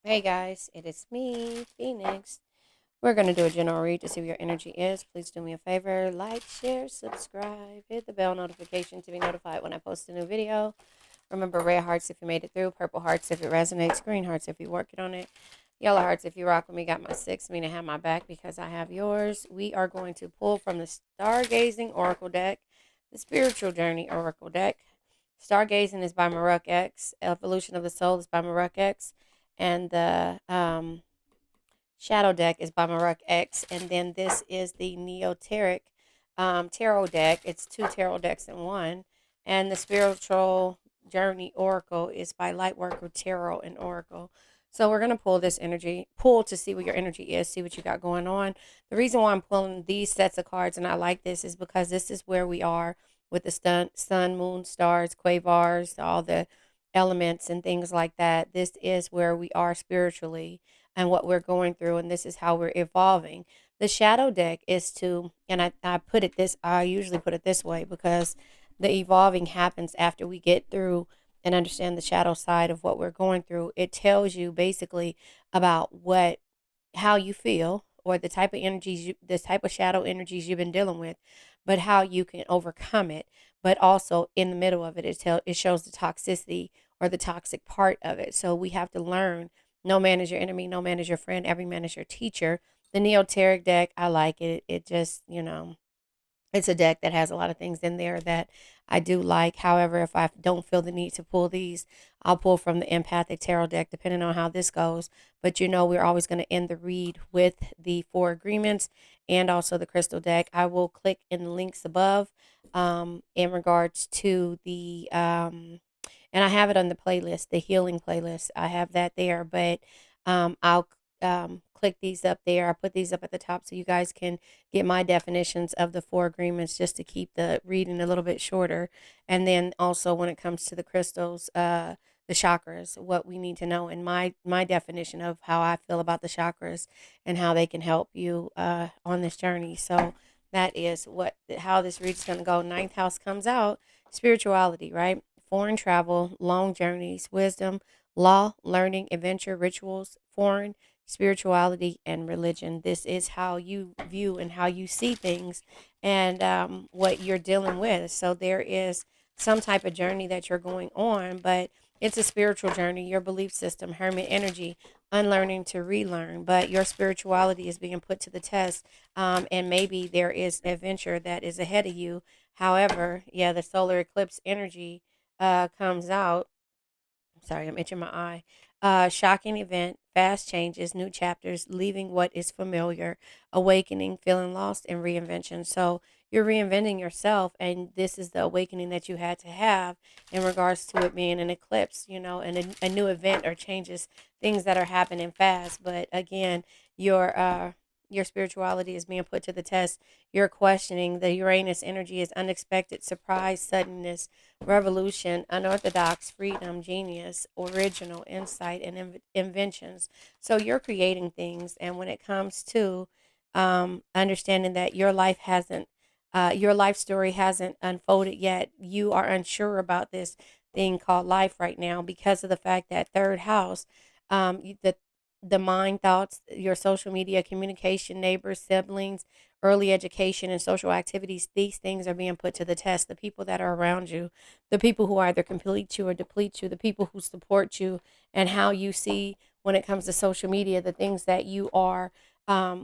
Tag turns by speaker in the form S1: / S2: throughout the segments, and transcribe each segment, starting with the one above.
S1: Hey guys, it is me, Phoenix. We're going to do a general read to see what your energy is. Please do me a favor, like, share, subscribe, hit the bell notification to be notified when I post a new video. Remember, red hearts if you made it through, purple hearts if it resonates, green hearts if you're working on it, yellow hearts if you rock with me. Got my six, meaning have my back because I have yours. We are going to pull from the Stargazing Oracle deck, the Spiritual Journey Oracle deck. Stargazing is by Maruk X. Evolution of the Soul is by Maruk X. And the Shadow deck is by Maruk X. And then this is the Neoteric Tarot deck. It's two tarot decks in one. And the Spiritual Journey Oracle is by Lightworker Tarot and Oracle. So we're going to pull this energy, pull to see what your energy is, see what you got going on. The reason why I'm pulling these sets of cards and I like this is because this is where we are with the sun, moon, stars, quasars, all the elements and things like that. This is where we are spiritually and what we're going through, and this is how we're evolving. The shadow deck is to, and I usually put it this way because the evolving happens after we get through and understand the shadow side of what we're going through. It tells you basically about how you feel or the type of the type of shadow energies you've been dealing with, but how you can overcome it. But also in the middle of it, it shows the toxicity or the toxic part of it. So we have to learn no man is your enemy, no man is your friend, every man is your teacher. The Neoteric deck, I like it. It just, it's a deck that has a lot of things in there that I do like. However, if I don't feel the need to pull these, I'll pull from the Empathic Tarot deck, depending on how this goes. But we're always going to end the read with the four agreements and also the crystal deck. I will click in the links above in regards to and I have it on the playlist, the healing playlist. I have that there, but I'll click these up there. I put these up at the top so you guys can get my definitions of the four agreements just to keep the reading a little bit shorter. And then also when it comes to the crystals, the chakras, what we need to know, and my definition of how I feel about the chakras and how they can help you on this journey. So that is how this read is going to go. Ninth house comes out, spirituality, right? Foreign travel, long journeys, wisdom, law, learning, adventure, rituals, foreign, spirituality, and religion. This is how you view and how you see things and what you're dealing with. So there is some type of journey that you're going on, but it's a spiritual journey, your belief system, hermit energy, unlearning to relearn. But your spirituality is being put to the test, and maybe there is an adventure that is ahead of you. However, yeah, the solar eclipse energy comes out. Sorry, I'm itching my eye. Shocking event, fast changes, new chapters, leaving what is familiar, awakening, feeling lost, and reinvention. So you're reinventing yourself, and this is the awakening that you had to have in regards to it being an eclipse, and a new event or changes, things that are happening fast. But again, your spirituality is being put to the test. You're questioning the Uranus energy is unexpected, surprise, suddenness, revolution, unorthodox, freedom, genius, original, insight, and inventions. So you're creating things, and when it comes to understanding that your life story hasn't unfolded yet, you are unsure about this thing called life right now because of the fact that third house, the mind thoughts, your social media communication, neighbors, siblings, early education, and social activities, these things are being put to the test. The people that are around you, the people who either complete you or deplete you, the people who support you, and how you see when it comes to social media, the things that you are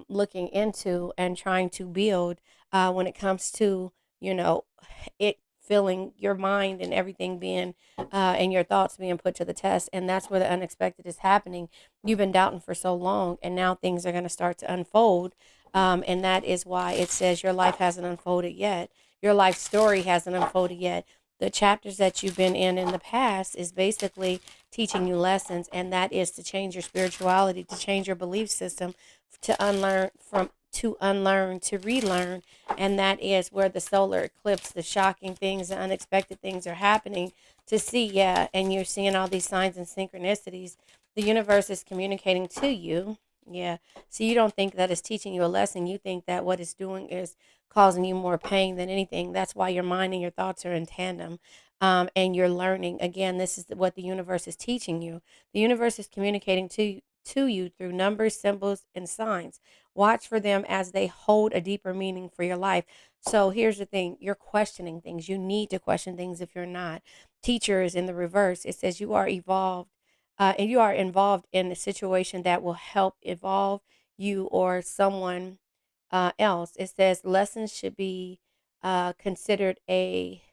S1: looking into and trying to build when it comes to, you know, it filling your mind and everything being and your thoughts being put to the test. And that's where the unexpected is happening. You've been doubting for so long, and now things are going to start to unfold. And that is why it says your life hasn't unfolded yet. Your life story hasn't unfolded yet. The chapters that you've been in the past is basically teaching you lessons, and that is to change your spirituality, to change your belief system, to unlearn to relearn. And that is where the solar eclipse, the shocking things, the unexpected things are happening to see. Yeah, and you're seeing all these signs and synchronicities. The universe is communicating to you. Yeah, so you don't think that it's teaching you a lesson. You think that what it's doing is causing you more pain than anything. That's why your mind and your thoughts are in tandem. and you're learning. Again, this is what the universe is teaching you. The universe is communicating to you through numbers, symbols, and signs. Watch for them as they hold a deeper meaning for your life. So here's the thing, you're questioning things. You need to question things if you're not. Teacher is in the reverse. It says you are evolved and you are involved in a situation that will help evolve you or someone else. It says lessons should be considered a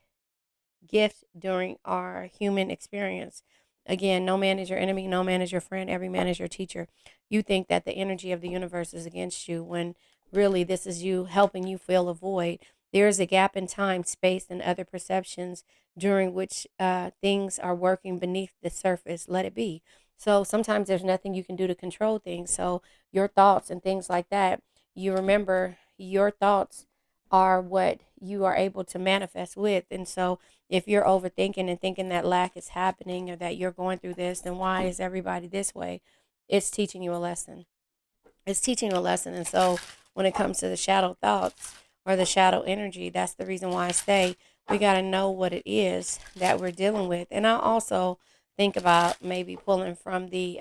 S1: gift during our human experience. Again, no man is your enemy, no man is your friend, every man is your teacher. You think that the energy of the universe is against you when really this is you helping you fill a void. There is a gap in time, space, and other perceptions during which things are working beneath the surface. Let it be. So sometimes there's nothing you can do to control things. So your thoughts and things like that, you remember your thoughts are what you are able to manifest with. And so if you're overthinking and thinking that lack is happening or that you're going through this, then why is everybody this way? It's teaching you a lesson. It's teaching you a lesson. And so when it comes to the shadow thoughts or the shadow energy, that's the reason why I say we got to know what it is that we're dealing with. And I also think about maybe pulling from the,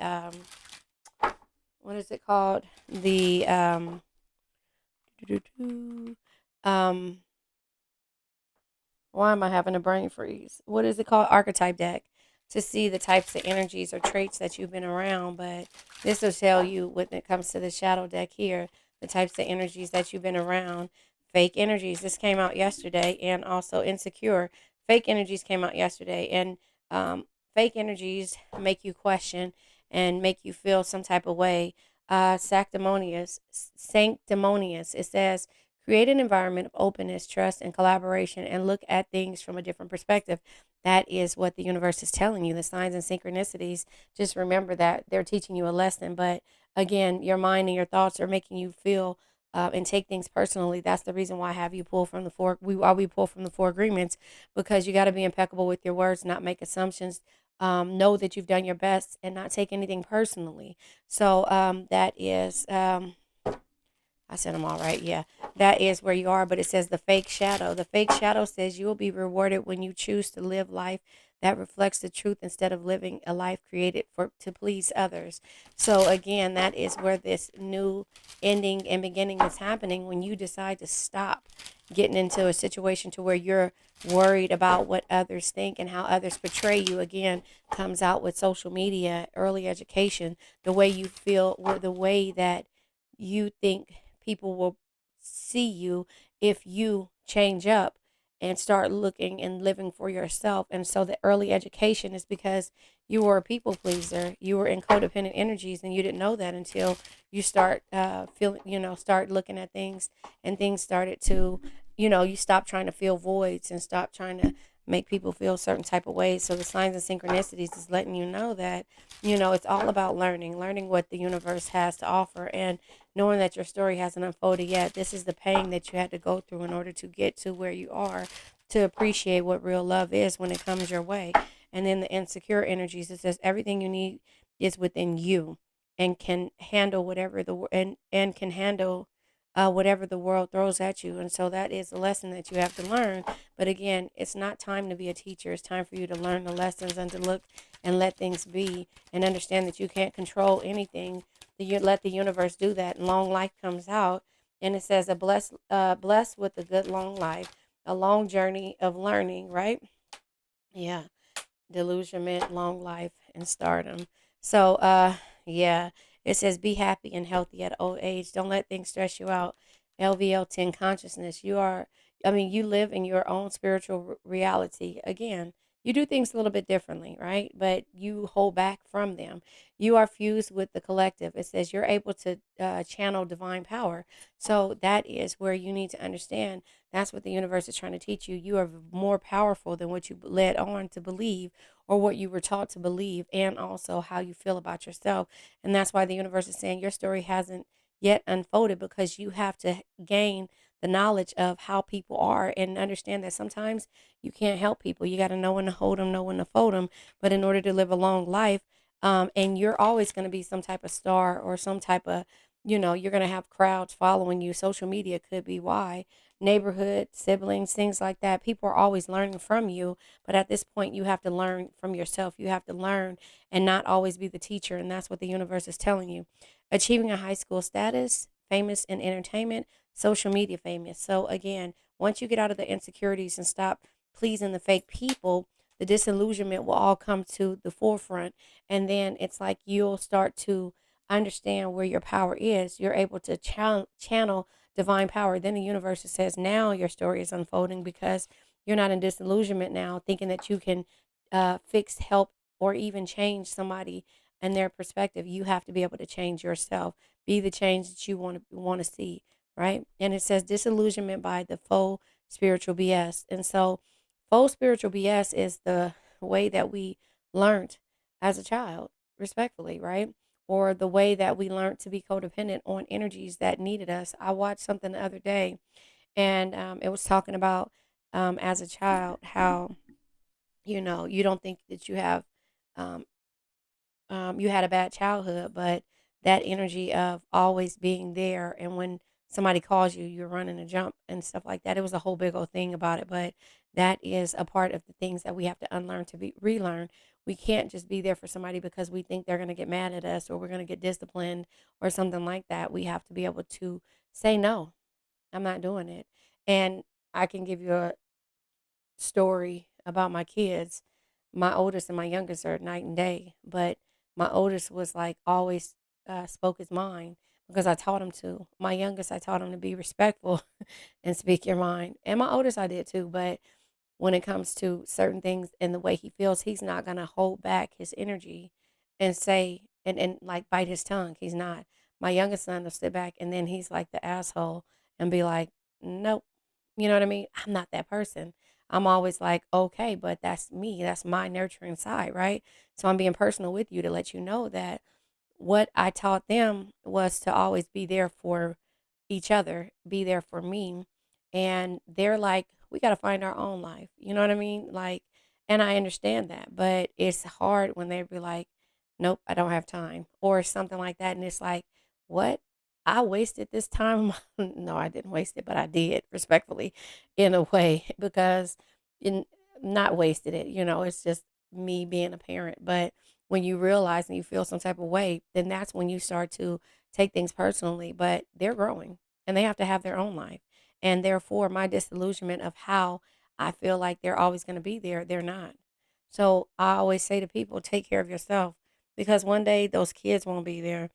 S1: what is it called? The, um, why am I having a brain freeze? What is it called? Archetype deck to see the types of energies or traits that you've been around. But this will tell you when it comes to the shadow deck here, the types of energies that you've been around. Fake energies. This came out yesterday, and also insecure. Fake energies came out yesterday, and fake energies make you question and make you feel some type of way. Sanctimonious. It says create an environment of openness, trust, and collaboration, and look at things from a different perspective. That is what the universe is telling you. The signs and synchronicities, just remember that they're teaching you a lesson. But again, your mind and your thoughts are making you feel and take things personally. That's the reason why I have you pull from the four. Why we pull from the four agreements, because you got to be impeccable with your words, not make assumptions. Know that you've done your best and not take anything personally. So that is I said them all right. Yeah, that is where you are. But it says the fake shadow. The fake shadow says you will be rewarded when you choose to live life that reflects the truth instead of living a life created for to please others. So again, that is where this new ending and beginning is happening when you decide to stop getting into a situation to where you're worried about what others think and how others portray you. Again, comes out with social media, early education, the way you feel, the way that you think people will see you if you change up and start looking and living for yourself. And so the early education is because you were a people pleaser, you were in codependent energies, and you didn't know that until you start feeling, start looking at things, and things started to, you stop trying to fill voids and stop trying to make people feel certain type of ways. So the signs and synchronicities is letting you know that, it's all about learning what the universe has to offer, and knowing that your story hasn't unfolded yet. This is the pain that you had to go through in order to get to where you are, to appreciate what real love is when it comes your way. And then the insecure energies, it says everything you need is within you and can handle whatever and can handle whatever the world throws at you. And so that is a lesson that you have to learn. But again, it's not time to be a teacher. It's time for you to learn the lessons and to look and let things be and understand that you can't control anything. You let the universe do that. And long life comes out, and it says blessed with a good long life, a long journey of learning. Right? Yeah, delusionment, long life, and stardom. So, yeah, it says be happy and healthy at old age. Don't let things stress you out. LVL 10 consciousness. You live in your own spiritual reality. Again, you do things a little bit differently, right? But you hold back from them. You are fused with the collective. It says you're able to channel divine power. So that is where you need to understand. That's what the universe is trying to teach you. You are more powerful than what you led on to believe or what you were taught to believe, and also how you feel about yourself. And that's why the universe is saying your story hasn't yet unfolded, because you have to gain the knowledge of how people are and understand that sometimes you can't help people. You got to know when to hold them, know when to fold them. But in order to live a long life, and you're always going to be some type of star or some type of, you're going to have crowds following you. Social media could be why. neighborhood, siblings, things like that. People are always learning from you, but at this point, you have to learn from yourself. You have to learn and not always be the teacher, and that's what the universe is telling you. Achieving a high school status, famous in entertainment, social media famous. So again, once you get out of the insecurities and stop pleasing the fake people, the disillusionment will all come to the forefront, and then it's like you'll start to understand where your power is. You're able to channel divine power. Then the universe says, now your story is unfolding because you're not in disillusionment now, thinking that you can fix, help, or even change somebody and their perspective. You have to be able to change yourself, be the change that you want to see, right? And it says disillusionment by the faux spiritual BS. And so, faux spiritual BS is the way that we learned as a child, respectfully, right? Or the way that we learned to be codependent on energies that needed us. I watched something the other day, and it was talking about as a child how you don't think that um, you had a bad childhood, but that energy of always being there, and when somebody calls you, you're running a jump and stuff like that. It was a whole big old thing about it, but that is a part of the things that we have to unlearn to be relearn. We can't just be there for somebody because we think they're going to get mad at us or we're going to get disciplined or something like that. We have to be able to say no. I'm not doing it. And I can give you a story about my kids. My oldest and my youngest are night and day, but my oldest was like always spoke his mind because I taught him to. My youngest, I taught him to be respectful and speak your mind. And my oldest, I did too. But when it comes to certain things and the way he feels, he's not going to hold back his energy and say, and like bite his tongue. He's not. My youngest son will sit back and then he's like the asshole and be like, nope. You know what I mean? I'm not that person. I'm always like, okay, but that's me. That's my nurturing side, right? So I'm being personal with you to let you know that what I taught them was to always be there for each other, be there for me. And they're like, we got to find our own life. You know what I mean? Like, and I understand that, but it's hard when they be like, nope, I don't have time or something like that. And it's like, what? I wasted this time. No, I didn't waste it, but I did respectfully in a way because in not wasted it, it's just me being a parent. But when you realize and you feel some type of way, then that's when you start to take things personally. But they're growing and they have to have their own life. And therefore, my disillusionment of how I feel like they're always going to be there, they're not. So I always say to people, take care of yourself because one day those kids won't be there.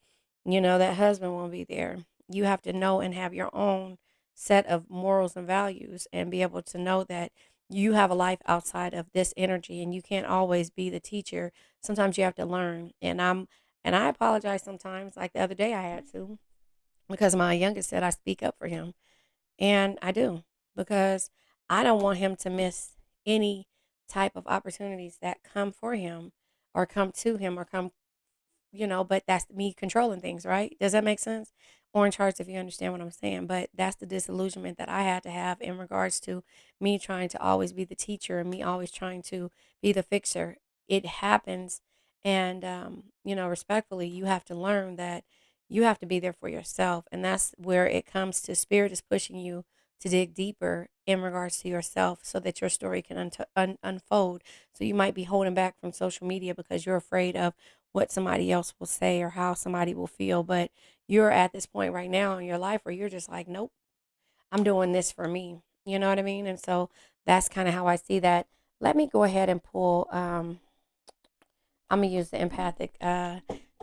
S1: That husband won't be there. You have to know and have your own set of morals and values and be able to know that you have a life outside of this energy and you can't always be the teacher. Sometimes you have to learn. And I apologize sometimes, like the other day I had to, because my youngest said I speak up for him. And I do, because I don't want him to miss any type of opportunities that come for him or come to him or come, but that's me controlling things, right? Does that make sense? Orange hearts, if you understand what I'm saying. But that's the disillusionment that I had to have in regards to me trying to always be the teacher and me always trying to be the fixer. It happens. And, respectfully, you have to learn that you have to be there for yourself. And that's where it comes to spirit is pushing you to dig deeper in regards to yourself so that your story can unfold. So you might be holding back from social media because you're afraid of what somebody else will say or how somebody will feel. But you're at this point right now in your life where you're just like, nope, I'm doing this for me. You know what I mean? And so that's kind of how I see that. Let me go ahead and pull. I'm gonna use the empathic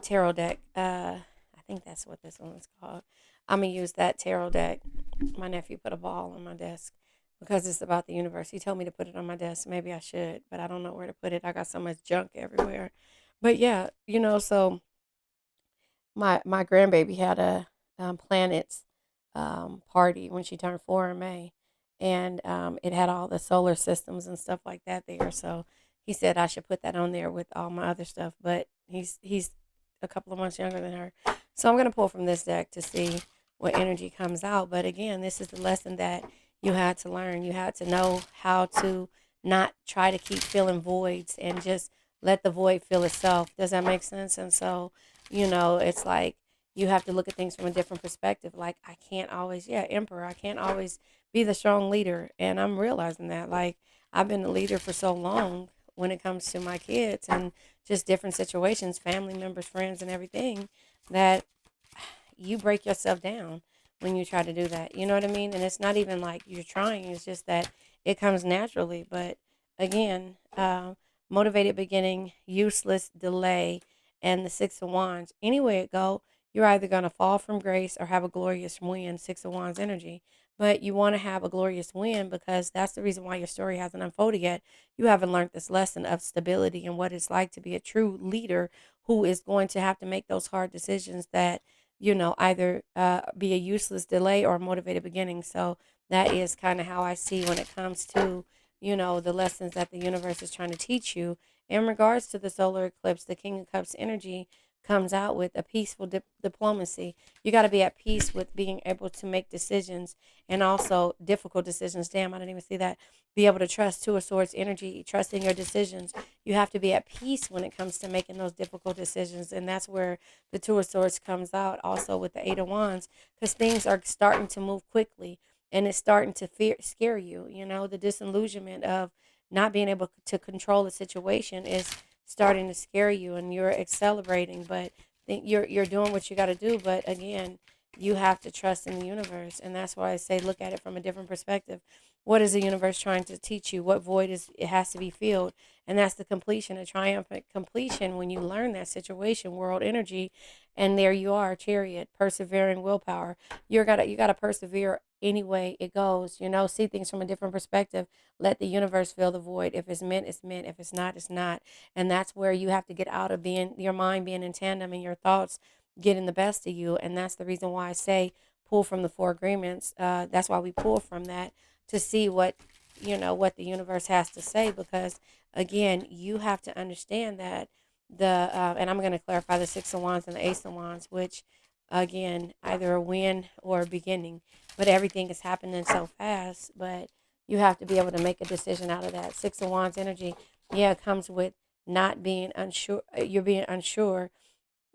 S1: tarot deck. I think that's what this one's called. I'm gonna use that tarot deck. My nephew put a ball on my desk because it's about the universe. He told me to put it on my desk. Maybe I should, but I don't know where to put it. I got so much junk everywhere. But yeah, so my grandbaby had a planets party when she turned 4 in May, and it had all the solar systems and stuff like that there. So he said I should put that on there with all my other stuff. But he's a couple of months younger than her, so I'm gonna pull from this deck to see what energy comes out. But again, this is the lesson that you had to learn. You had to know how to not try to keep filling voids and just let the void fill itself. Does that make sense? And so it's like you have to look at things from a different perspective. Like I can't always, yeah, Emperor, I can't always be the strong leader. And I'm realizing that, like, I've been a leader for so long when it comes to my kids and just different situations, family members, friends, and everything, that you break yourself down when you try to do that. You know what I mean? And it's not even like you're trying, it's just that it comes naturally. But again, motivated beginning, useless delay, and the Six of Wands. Anyway it go, you're either going to fall from grace or have a glorious win, Six of Wands energy. But you want to have a glorious win because that's the reason why your story hasn't unfolded yet. You haven't learned this lesson of stability and what it's like to be a true leader who is going to have to make those hard decisions that, either be a useless delay or a motivated beginning. So that is kind of how I see when it comes to, the lessons that the universe is trying to teach you. In regards to the solar eclipse, the King of Cups energy comes out with a peaceful diplomacy. You got to be at peace with being able to make decisions and also difficult decisions. Damn, I didn't even see that. Be able to trust Two of Swords energy, trusting your decisions. You have to be at peace when it comes to making those difficult decisions. And that's where the Two of Swords comes out also with the Eight of Wands, because things are starting to move quickly and it's starting to scare you. The disillusionment of not being able to control the situation is starting to scare you, and you're accelerating, but you're doing what you got to do. But again, you have to trust in the universe, and that's why I say look at it from a different perspective. What is the universe trying to teach you? What void is it has to be filled? And that's the completion, a triumphant completion when you learn that situation, world energy, and there you are, chariot, persevering willpower. You gotta persevere anyway it goes. See things from a different perspective. Let the universe fill the void. If it's meant, it's meant. If it's not, it's not. And that's where you have to get out of being your mind being in tandem and your thoughts getting the best of you. And that's the reason why I say pull from the four agreements. That's why we pull from that to see what the universe has to say, because again, you have to understand that and I'm going to clarify the Six of Wands and the Ace of Wands, which again, either a win or a beginning, but everything is happening so fast. But you have to be able to make a decision out of that. Six of Wands energy, yeah, it comes with not being unsure. You're being unsure.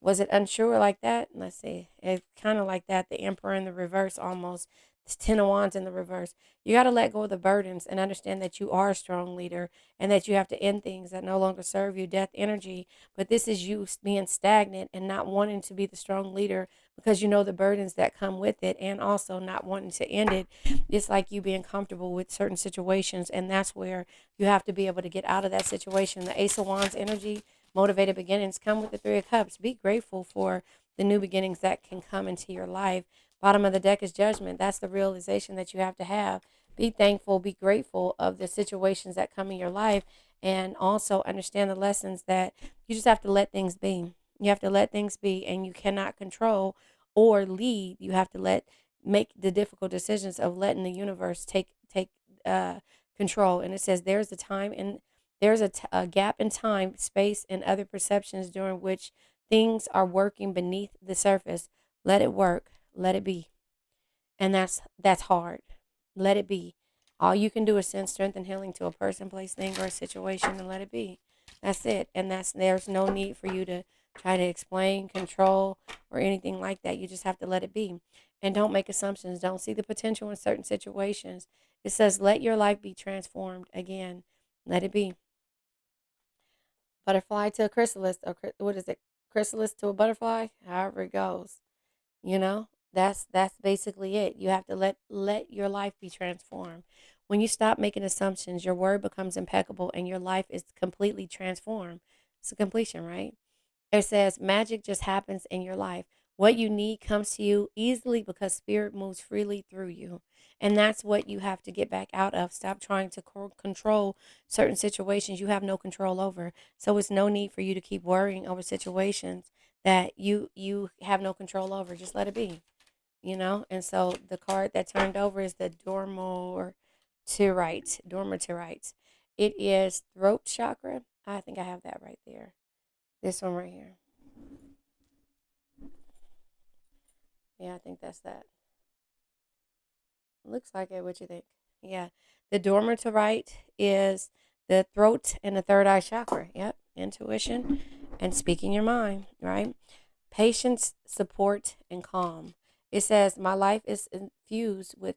S1: Was it unsure like that? Let's see. It's kind of like that. The Emperor in the reverse almost. It's Ten of Wands in the reverse. You got to let go of the burdens and understand that you are a strong leader and that you have to end things that no longer serve you. Death energy. But this is you being stagnant and not wanting to be the strong leader because you know the burdens that come with it, and also not wanting to end it. It's like you being comfortable with certain situations, and that's where you have to be able to get out of that situation. The Ace of Wands energy, motivated beginnings, come with the Three of Cups. Be grateful for the new beginnings that can come into your life. Bottom of the deck is Judgment. That's the realization that you have to have. Be thankful, be grateful of the situations that come in your life, and also understand the lessons that you just have to let things be. You have to let things be, and you cannot control or lead. You have to make the difficult decisions of letting the universe take uh, control. And it says there's a gap in time, space, and other perceptions during which things are working beneath the surface. Let it work. Let it be. And that's hard. Let it be. All you can do is send strength and healing to a person, place, thing, or a situation, and let it be. That's it. And there's no need for you to try to explain, control, or anything like that. You just have to let it be. And don't make assumptions. Don't see the potential in certain situations. It says, let your life be transformed. Again, let it be. Butterfly to a chrysalis, or what is it? Chrysalis to a butterfly, however it goes. That's basically it. You have to let your life be transformed. When you stop making assumptions, your word becomes impeccable and your life is completely transformed. It's a completion, right? It says magic just happens in your life. What you need comes to you easily because spirit moves freely through you. And that's what you have to get back out of. Stop trying to control certain situations you have no control over. So it's no need for you to keep worrying over situations that you have no control over. Just let it be. And so the card that turned over is the Dormitorite. It is throat chakra. I think I have that right there. This one right here. Yeah, I think that's that. Looks like it. What you think? Yeah. The Dormitorite is the throat and the third eye chakra. Yep. Intuition and speaking your mind, right? Patience, support, and calm. It says, my life is infused with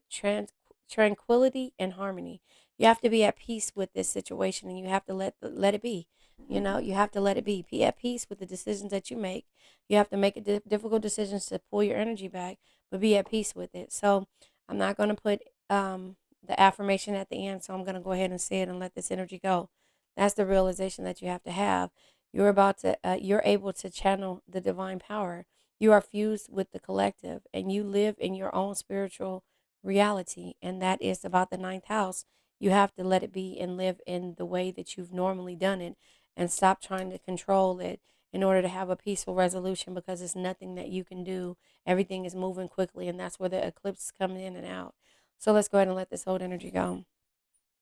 S1: tranquility and harmony. You have to be at peace with this situation, and you have to let it be. You have to let it be. Be at peace with the decisions that you make. You have to make difficult decisions to pull your energy back, but be at peace with it. So I'm not going to put the affirmation at the end, so I'm going to go ahead and say it and let this energy go. That's the realization that you have to have. You're able to channel the divine power. You are fused with the collective, and you live in your own spiritual reality, and that is about the ninth house. You have to let it be and live in the way that you've normally done it, and stop trying to control it in order to have a peaceful resolution, because it's nothing that you can do. Everything is moving quickly, and that's where the eclipse come in and out. So let's go ahead and let this old energy go.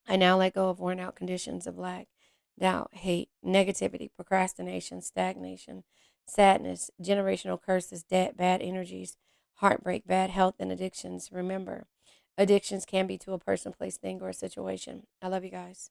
S1: I now let go of worn out conditions of lack, doubt, hate, negativity, procrastination, stagnation, sadness, generational curses, debt, bad energies, heartbreak, bad health, and addictions. Remember, addictions can be to a person, place, thing, or a situation. I love you guys.